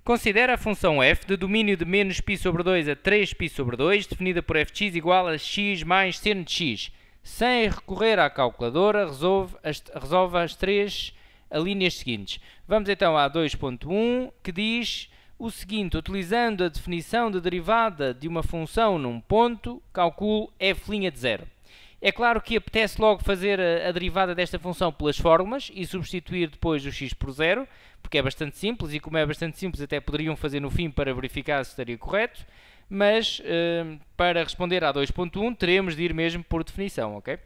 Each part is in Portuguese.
Considera a função f de domínio de menos π sobre 2 a 3π sobre 2, definida por fx igual a x mais seno de x. Sem recorrer à calculadora, resolve as três linhas seguintes. Vamos então à 2.1, que diz o seguinte: utilizando a definição de derivada de uma função num ponto, calculo f' de 0. É claro que apetece logo fazer a derivada desta função pelas fórmulas e substituir depois o x por 0, porque é bastante simples, e como é bastante simples até poderiam fazer no fim para verificar se estaria correto, mas para responder à 2.1 teremos de ir mesmo por definição, ok?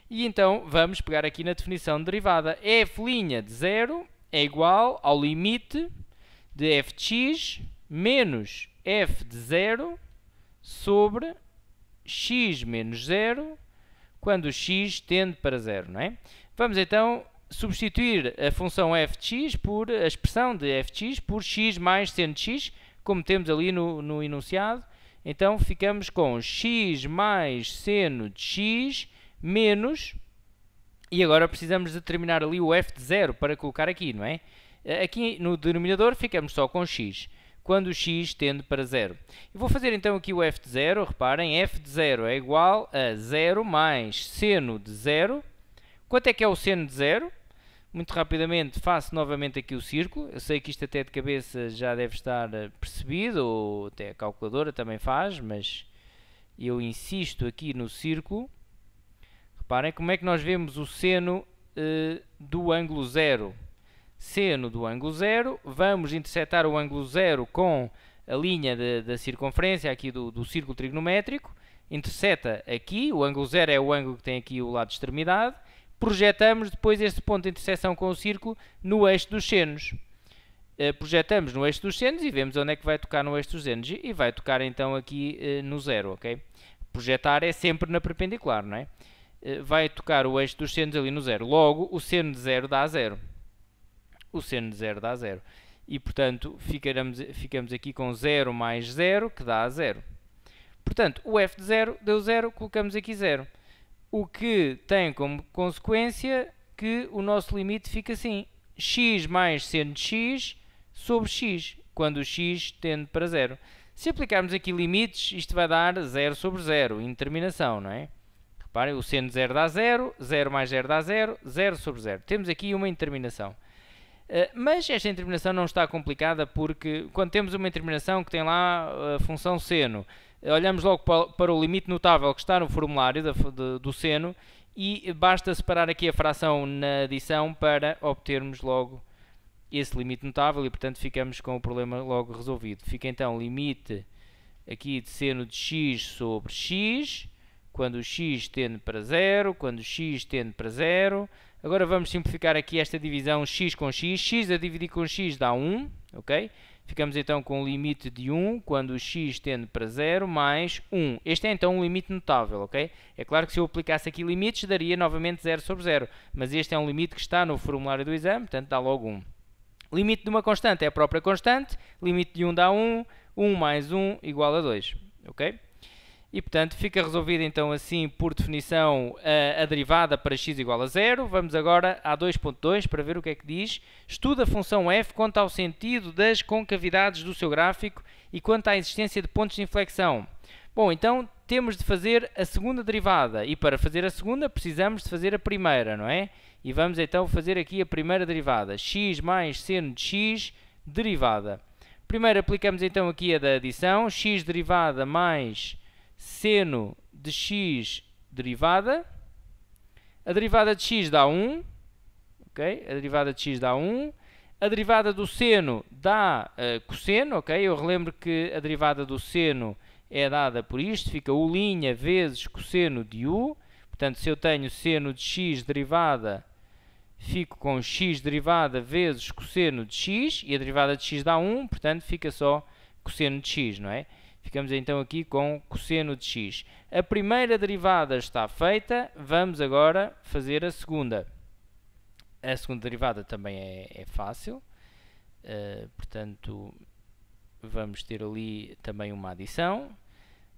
E então vamos pegar aqui na definição de derivada. F' de 0 é igual ao limite de f de x menos f de 0 sobre x menos 0 quando x tende para 0, não é? Vamos então substituir a função f de x por a expressão de f de x por x mais seno de x, como temos ali no enunciado. Então ficamos com x mais seno de x menos, e agora precisamos determinar ali o f de 0 para colocar aqui, não é? Aqui no denominador ficamos só com x, quando o x tende para 0. Eu vou fazer então aqui o f de 0, reparem, f de 0 é igual a 0 mais seno de 0. Quanto é que é o seno de 0? Muito rapidamente faço novamente aqui o círculo. Eu sei que isto até de cabeça já deve estar percebido, ou até a calculadora também faz, mas eu insisto aqui no círculo. Reparem como é que nós vemos o seno do ângulo 0. Seno do ângulo 0, vamos intersetar o ângulo 0 com a linha da circunferência aqui do círculo trigonométrico, interseta aqui, o ângulo 0 é o ângulo que tem aqui o lado de extremidade, projetamos depois este ponto de interseção com o círculo no eixo dos senos. Projetamos no eixo dos senos e vemos onde é que vai tocar no eixo dos senos, e vai tocar então aqui no 0, ok? Projetar é sempre na perpendicular, não é? Vai tocar o eixo dos senos ali no 0, logo o seno de 0 dá 0. O seno de 0 dá 0. E, portanto, ficamos aqui com 0 mais 0, que dá 0. Portanto, o f de 0 deu 0, colocamos aqui 0. O que tem como consequência que o nosso limite fica assim. X mais seno de x sobre x, quando o x tende para 0. Se aplicarmos aqui limites, isto vai dar 0 sobre 0, indeterminação, não é? Reparem, o seno de 0 dá 0, 0 mais 0 dá 0, 0 sobre 0. Temos aqui uma indeterminação. Mas esta indeterminação não está complicada, porque quando temos uma indeterminação que tem lá a função seno, olhamos logo para o limite notável que está no formulário do seno e basta separar aqui a fração na adição para obtermos logo esse limite notável e, portanto, ficamos com o problema logo resolvido. Fica então limite aqui de seno de x sobre x, quando o x tende para 0, quando o x tende para 0. Agora vamos simplificar aqui esta divisão x com x. X a dividir com x dá 1, ok? Ficamos então com o limite de 1 quando o x tende para 0 mais 1. Este é então um limite notável, ok? É claro que se eu aplicasse aqui limites daria novamente 0 sobre 0, mas este é um limite que está no formulário do exame, portanto dá logo 1. Limite de uma constante é a própria constante, limite de 1 dá 1, 1 mais 1 igual a 2, ok? E, portanto, fica resolvida então assim, por definição, a derivada para x igual a 0. Vamos agora à 2.2 para ver o que é que diz. Estuda a função f quanto ao sentido das concavidades do seu gráfico e quanto à existência de pontos de inflexão. Bom, então temos de fazer a segunda derivada, e para fazer a segunda precisamos de fazer a primeira, não é? E vamos então fazer aqui a primeira derivada, x mais seno de x, derivada. Primeiro aplicamos então aqui a da adição, x derivada mais seno de x derivada. A derivada de x dá 1, ok? A derivada de x dá 1. A derivada do seno dá cosseno, ok? Eu relembro que a derivada do seno é dada por isto, fica u' vezes cosseno de u. Portanto, se eu tenho seno de x derivada, fico com x derivada vezes cosseno de x, e a derivada de x dá 1, portanto, fica só cosseno de x, não é? Ficamos então aqui com cosseno de x. A primeira derivada está feita, vamos agora fazer a segunda. A segunda derivada também é fácil, portanto, vamos ter ali também uma adição,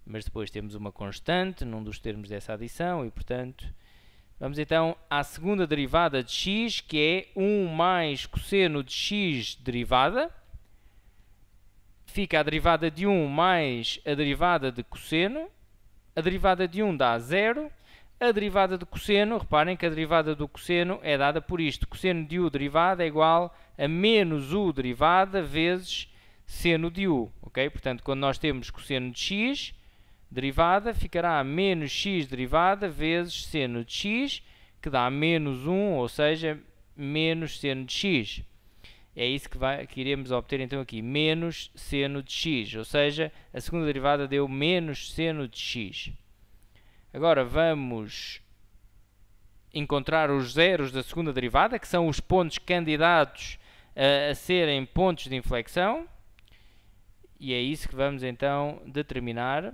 mas depois temos uma constante num dos termos dessa adição e, portanto, vamos então à segunda derivada de x, que é 1 mais cosseno de x derivada. fica a derivada de 1 mais a derivada de cosseno. A derivada de 1 dá 0. A derivada de cosseno, reparem que a derivada do cosseno é dada por isto. Cosseno de u derivada é igual a menos u derivada vezes seno de u. Okay? Portanto, quando nós temos cosseno de x derivada, ficará menos x derivada vezes seno de x, que dá menos 1, ou seja, menos seno de x. É isso que iremos obter então aqui, menos seno de x, ou seja, a segunda derivada deu menos seno de x. Agora vamos encontrar os zeros da segunda derivada, que são os pontos candidatos a serem pontos de inflexão. E é isso que vamos então determinar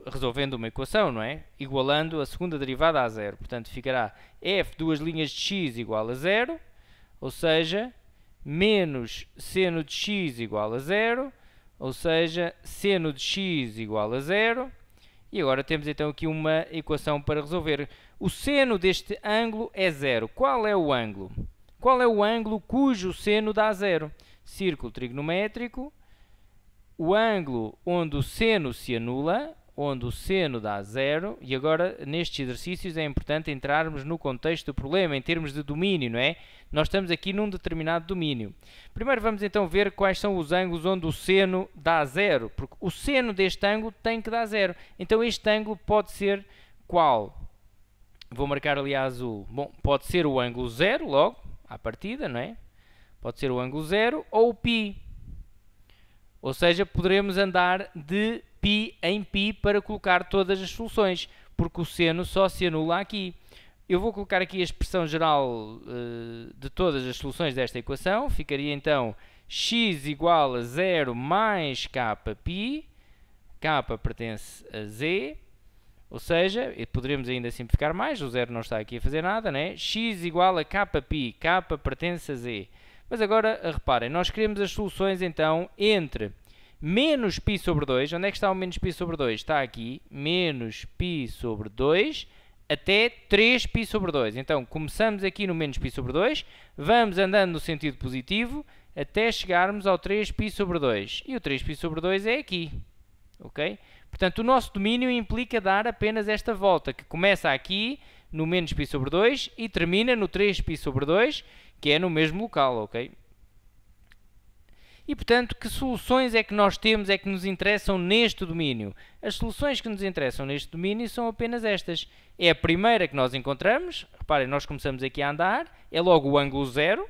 resolvendo uma equação, não é? Igualando a segunda derivada a zero. Portanto, ficará f duas linhas de x igual a zero, ou seja, menos seno de x igual a zero, ou seja, seno de x igual a zero. E agora temos então aqui uma equação para resolver. O seno deste ângulo é zero. Qual é o ângulo? Qual é o ângulo cujo seno dá zero? Círculo trigonométrico. O ângulo onde o seno se anula, onde o seno dá zero, e agora nestes exercícios é importante entrarmos no contexto do problema, em termos de domínio, não é? Nós estamos aqui num determinado domínio. Primeiro vamos então ver quais são os ângulos onde o seno dá zero, porque o seno deste ângulo tem que dar zero. Então este ângulo pode ser qual? Vou marcar ali a azul. Bom, pode ser o ângulo zero, logo, à partida, não é? Pode ser o ângulo zero ou o π. Ou seja, poderemos andar de π em π para colocar todas as soluções, porque o seno só se anula aqui. Eu vou colocar aqui a expressão geral de todas as soluções desta equação. Ficaria então x igual a 0 mais kπ. K pertence a z. Ou seja, poderemos ainda simplificar mais. O zero não está aqui a fazer nada, né? X igual a kπ. K pertence a z. Mas agora, reparem, nós queremos as soluções, então, entre menos π sobre 2. Onde é que está o menos π sobre 2? Está aqui, menos π sobre 2, até 3π sobre 2. Então, começamos aqui no menos π sobre 2, vamos andando no sentido positivo, até chegarmos ao 3π sobre 2. E o 3π sobre 2 é aqui. Ok? Portanto, o nosso domínio implica dar apenas esta volta, que começa aqui, no menos π sobre 2, e termina no 3π sobre 2, que é no mesmo local, ok? E, portanto, que soluções é que nós temos, é que nos interessam neste domínio? As soluções que nos interessam neste domínio são apenas estas. É a primeira que nós encontramos, reparem, nós começamos aqui a andar, é logo o ângulo zero,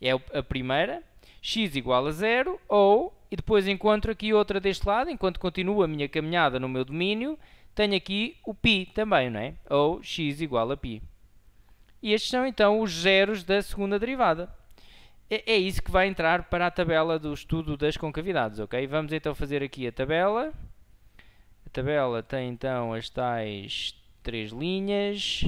é a primeira, x igual a zero, ou, e depois encontro aqui outra deste lado, enquanto continuo a minha caminhada no meu domínio, tenho aqui o π também, não é? Ou x igual a π. E estes são então os zeros da segunda derivada. É isso que vai entrar para a tabela do estudo das concavidades, ok? Vamos então fazer aqui a tabela. A tabela tem então as tais três linhas.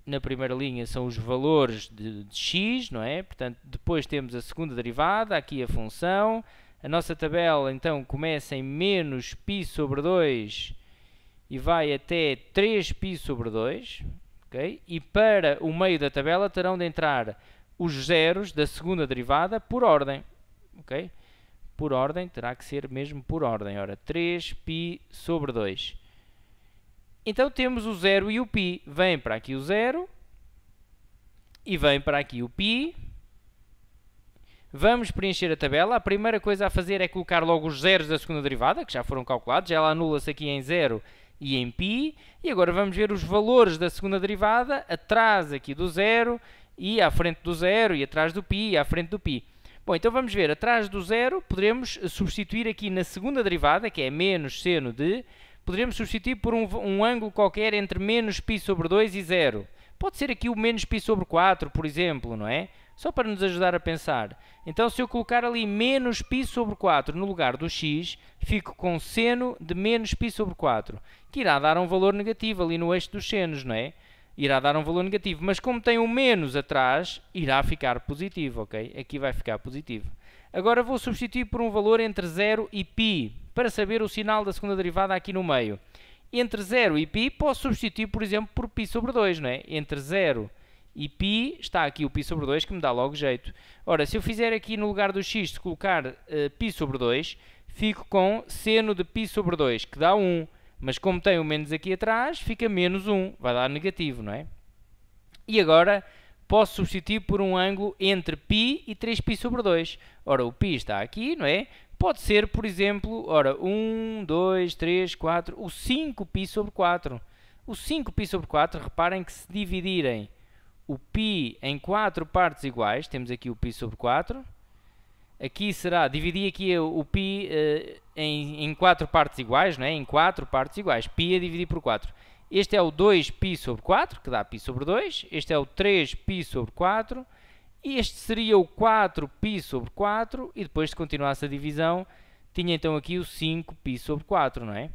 Na primeira linha são os valores de x, não é? Portanto, depois temos a segunda derivada, aqui a função. A nossa tabela então começa em menos π sobre 2 e vai até 3π sobre 2, ok? E para o meio da tabela terão de entrar os zeros da segunda derivada por ordem, ok? Por ordem, terá que ser mesmo por ordem. Ora, 3π sobre 2. Então temos o 0 e o π. Vem para aqui o 0 e vem para aqui o π. Vamos preencher a tabela. A primeira coisa a fazer é colocar logo os zeros da segunda derivada, que já foram calculados. Ela anula-se aqui em 0 e em π. E agora vamos ver os valores da segunda derivada atrás aqui do 0 e à frente do 0 e atrás do π e à frente do π. Bom, então vamos ver. Atrás do 0 poderemos substituir aqui na segunda derivada, que é menos seno de... Poderemos substituir por um ângulo qualquer entre menos π sobre 2 e 0. Pode ser aqui o menos π sobre 4, por exemplo, não é? Só para nos ajudar a pensar. Então, se eu colocar ali menos π sobre 4 no lugar do x, fico com seno de menos π sobre 4, que irá dar um valor negativo ali no eixo dos senos, não é? Irá dar um valor negativo, mas como tem um menos atrás, irá ficar positivo, ok? Aqui vai ficar positivo. Agora vou substituir por um valor entre 0 e π, para saber o sinal da segunda derivada aqui no meio. Entre 0 e π, posso substituir, por exemplo, por π sobre 2, não é? Entre 0 E π, está aqui o π sobre 2 que me dá logo jeito. Ora, se eu fizer aqui no lugar do x, se colocar π sobre 2, fico com seno de π sobre 2, que dá 1. Mas como tem o menos aqui atrás, fica menos 1. Vai dar negativo, não é? E agora posso substituir por um ângulo entre π e 3π sobre 2. Ora, o π está aqui, não é? Pode ser, por exemplo, ora, 1, 2, 3, 4, o 5π sobre 4. O 5π sobre 4, reparem que se dividirem o π em 4 partes iguais, temos aqui o π sobre 4, aqui será, dividir aqui o π em 4 partes iguais, não é? Em 4 partes iguais, π a dividir por 4. Este é o 2π sobre 4, que dá π sobre 2, este é o 3π sobre 4, e este seria o 4π sobre 4, e depois, se continuasse a divisão, tinha então aqui o 5π sobre 4, não é?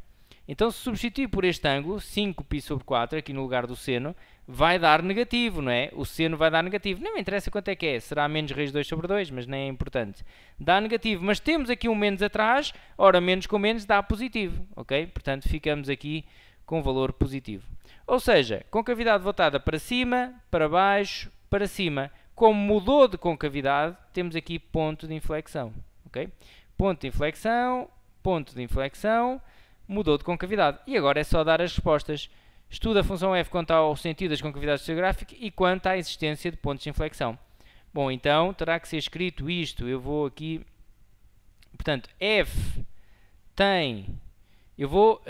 Então, se substituir por este ângulo, 5π sobre 4, aqui no lugar do seno, vai dar negativo, não é? O seno vai dar negativo. Não me interessa quanto é que é, será menos raiz de 2 sobre 2, mas nem é importante. Dá negativo, mas temos aqui um menos atrás, ora, menos com menos dá positivo, ok? Portanto, ficamos aqui com valor positivo. Ou seja, concavidade voltada para cima, para baixo, para cima. Como mudou de concavidade, temos aqui ponto de inflexão, ok? Ponto de inflexão, mudou de concavidade. E agora é só dar as respostas. Estuda a função f quanto ao sentido das concavidades estereográficas e quanto à existência de pontos de inflexão. Bom, então terá que ser escrito isto. Eu vou aqui... Portanto, f tem... Eu vou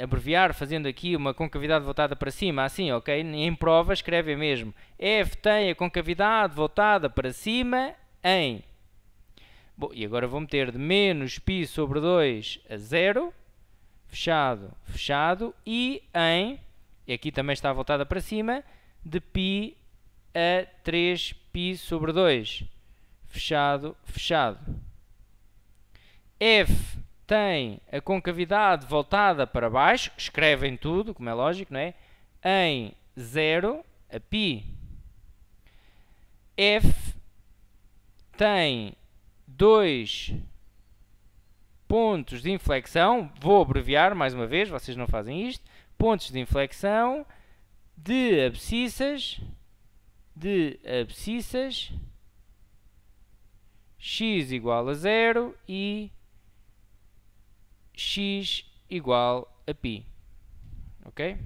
abreviar fazendo aqui uma concavidade voltada para cima, assim, ok? Em prova escreve mesmo. F tem a concavidade voltada para cima em... Bom, e agora vou meter de menos π sobre 2 a 0, fechado, fechado, e em, e aqui também está voltada para cima, de π a 3π sobre 2, fechado, fechado. F tem a concavidade voltada para baixo, escrevem tudo, como é lógico, não é? Em 0 a π. F tem 2 pontos de inflexão, vou abreviar mais uma vez, vocês não fazem isto, pontos de inflexão de abscissas x igual a 0 e x igual a π, ok?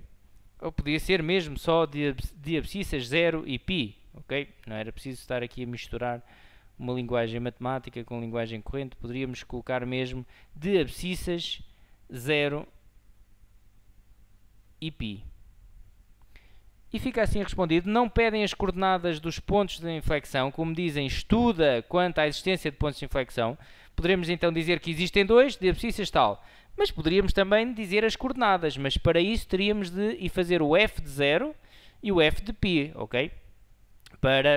Ou podia ser mesmo só de abscissas 0 e π, ok? Não era preciso estar aqui a misturar uma linguagem matemática com linguagem corrente, poderíamos colocar mesmo de abscissas 0 e π. E fica assim respondido. Não pedem as coordenadas dos pontos de inflexão, como dizem, estuda quanto à existência de pontos de inflexão. Poderemos então dizer que existem dois, de abscissas tal, mas poderíamos também dizer as coordenadas, mas para isso teríamos de ir fazer o f de 0 e o f de π, ok?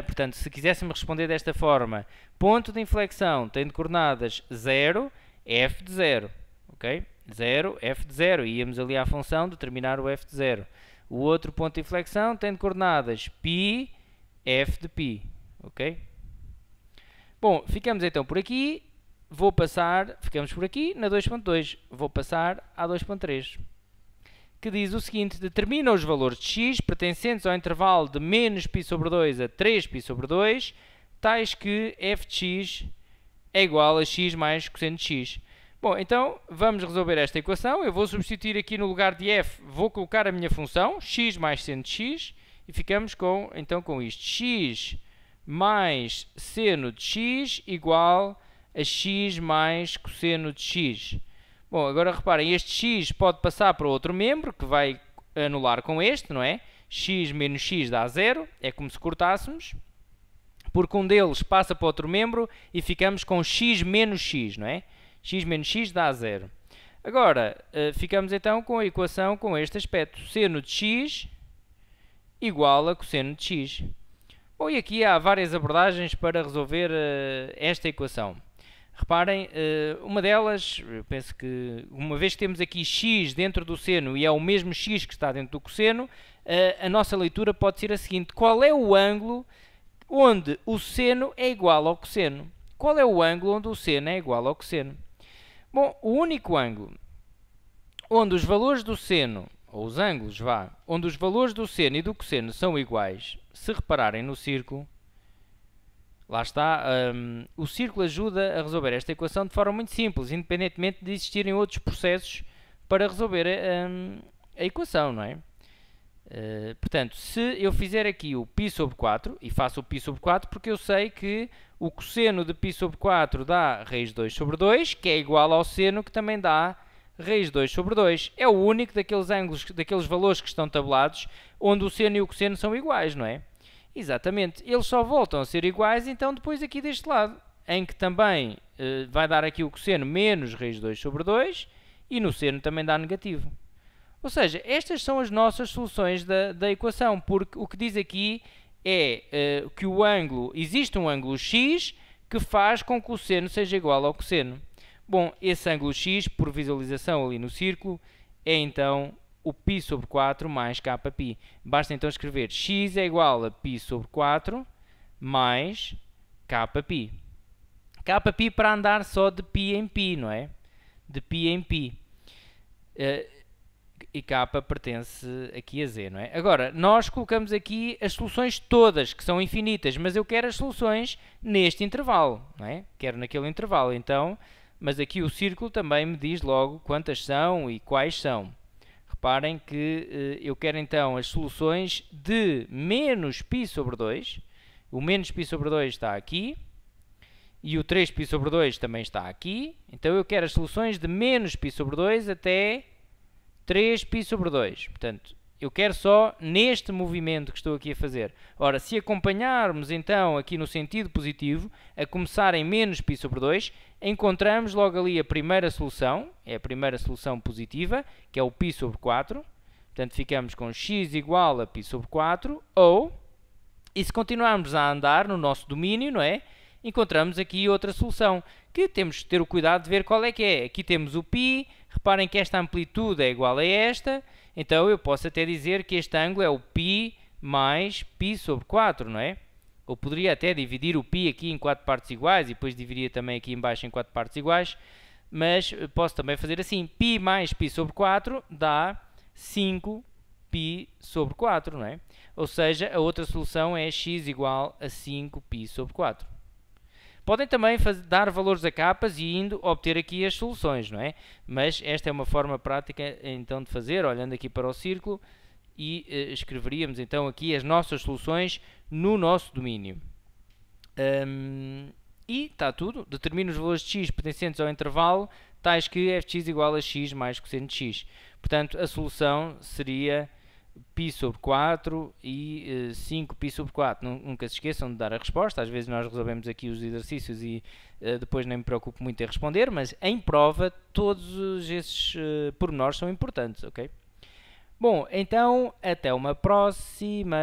Portanto, se quiséssemos responder desta forma, ponto de inflexão tem de coordenadas 0, f de 0, ok? 0, f de 0, íamos ali à função determinar o f de 0. O outro ponto de inflexão tem de coordenadas π, f de π, ok? Bom, ficamos então por aqui, ficamos por aqui na 2.2, vou passar à 2.3. Que diz o seguinte: determina os valores de x pertencentes ao intervalo de menos π sobre 2 a 3π sobre 2, tais que f de x é igual a x mais cosseno de x. Bom, então vamos resolver esta equação. Eu vou substituir aqui no lugar de f, vou colocar a minha função, x mais seno de x, e ficamos então com isto. X mais seno de x igual a x mais cosseno de x. Bom, agora reparem, este x pode passar para outro membro, que vai anular com este, não é? X menos x dá 0, é como se cortássemos, porque um deles passa para outro membro e ficamos com x menos x, não é? X menos x dá 0. Agora, ficamos então com a equação com este aspecto. Seno de x igual a cosseno de x. Bom, e aqui há várias abordagens para resolver esta equação. Reparem, uma delas, eu penso que uma vez que temos aqui x dentro do seno e é o mesmo x que está dentro do cosseno, a nossa leitura pode ser a seguinte: qual é o ângulo onde o seno é igual ao cosseno? Qual é o ângulo onde o seno é igual ao cosseno? Bom, o único ângulo onde os valores do seno, ou os ângulos, vá, onde os valores do seno e do cosseno são iguais, se repararem no círculo, lá está, o círculo ajuda a resolver esta equação de forma muito simples, independentemente de existirem outros processos para resolver a equação, não é? Portanto, se eu fizer aqui o π sobre 4, e faço o π sobre 4 porque eu sei que o cosseno de π sobre 4 dá raiz 2 sobre 2, que é igual ao seno que também dá raiz 2 sobre 2. É o único daqueles ângulos, daqueles valores que estão tabulados, onde o seno e o cosseno são iguais, não é? Exatamente. Eles só voltam a ser iguais, então, depois aqui deste lado, em que também vai dar aqui o cosseno menos raiz 2 sobre 2, e no seno também dá negativo. Ou seja, estas são as nossas soluções da equação, porque o que diz aqui é que o ângulo, existe um ângulo x que faz com que o seno seja igual ao cosseno. Bom, esse ângulo x, por visualização ali no círculo, é então o π sobre 4 mais kπ. Basta então escrever x é igual a π sobre 4 mais kπ. Kπ para andar só de π em π, não é? De π em π. E k pertence aqui a z, não é? Agora, nós colocamos aqui as soluções todas, que são infinitas, mas eu quero as soluções neste intervalo, não é? Quero naquele intervalo, então, mas aqui o círculo também me diz logo quantas são e quais são. Reparem que eu quero então as soluções de menos π sobre 2, o menos π sobre 2 está aqui, e o 3π sobre 2 também está aqui, então eu quero as soluções de menos π sobre 2 até 3π sobre 2. Portanto, eu quero só neste movimento que estou aqui a fazer. Ora, se acompanharmos então aqui no sentido positivo, a começar em menos π sobre 2, encontramos logo ali a primeira solução, é a primeira solução positiva, que é o π sobre 4. Portanto, ficamos com x igual a π sobre 4, ou, e se continuarmos a andar no nosso domínio, não é? Encontramos aqui outra solução, que temos de ter o cuidado de ver qual é que é. Aqui temos o π, reparem que esta amplitude é igual a esta, então eu posso até dizer que este ângulo é o π mais π sobre 4, não é? Ou poderia até dividir o π aqui em 4 partes iguais e depois dividiria também aqui em baixo em 4 partes iguais, mas posso também fazer assim, π mais π sobre 4 dá 5π sobre 4, não é? Ou seja, a outra solução é x igual a 5π sobre 4. Podem também dar valores a capas e indo obter aqui as soluções, não é? Mas esta é uma forma prática então de fazer, olhando aqui para o círculo, e escreveríamos então aqui as nossas soluções no nosso domínio. E está tudo. Determina os valores de x pertencentes ao intervalo, tais que fx igual a x mais cosseno de x. Portanto, a solução seria π sobre 4 e 5π sobre 4. Nunca se esqueçam de dar a resposta. Às vezes nós resolvemos aqui os exercícios e depois nem me preocupo muito em responder, mas em prova todos esses pormenores são importantes, ok? Bom, então até uma próxima!